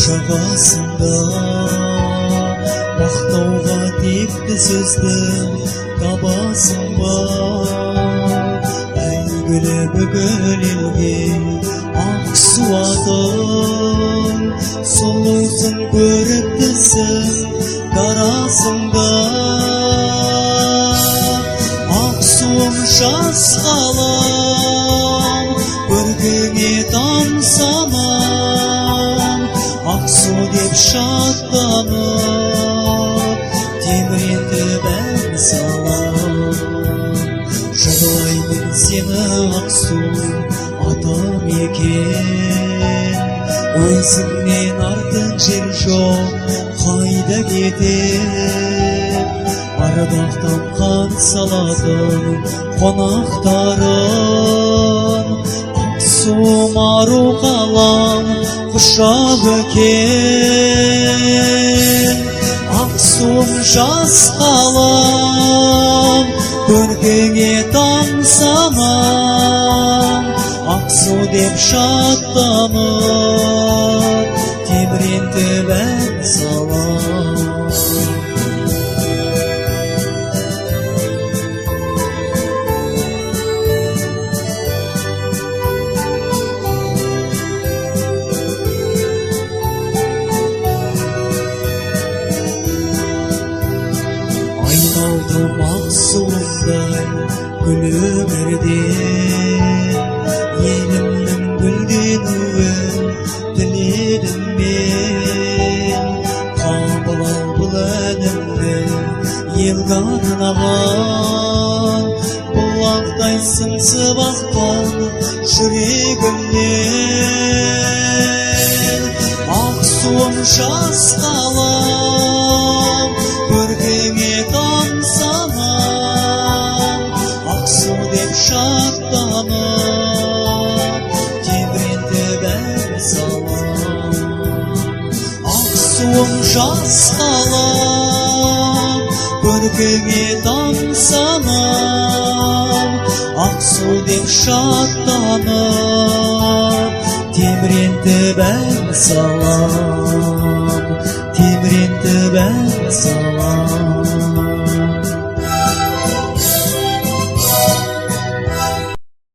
жағасында мақтауға текті сөзді табасың ба? Әйгілі бүкіл елге Ақсу атын сұлусың көріктісің дарасыңда. Ақсуым жас қалам көркіңе тамсамам, Ақсу деп шаттанып темірентіп ән салам. Жырлаймын сені Ақсу атам екен, өзіңнен артық жер жоқ қайда кетем. Ардақтан салатын қонақтарын, Ақсуым ару қалам құшағы екен. Ақсуым жас қалам көркіңе тамсамам, Ақсу деп шаттанып темірентіп ән салам. Айналдым Ақсуымдай гүл өмірде, елімнің гүлденуін тіледім мен. Қабыл ал бұл әнімді елге арнаған, бұлақтай сыңсып аққан жүрегімнен. Ақсуым жас қалам көркіңе тамсамам, Ақсу деп шаттанып темірентіп ән салам. Ақсуым жас қалам көркіңе тамсамам, Ақсу деп шаттанып темірентіп ән салам.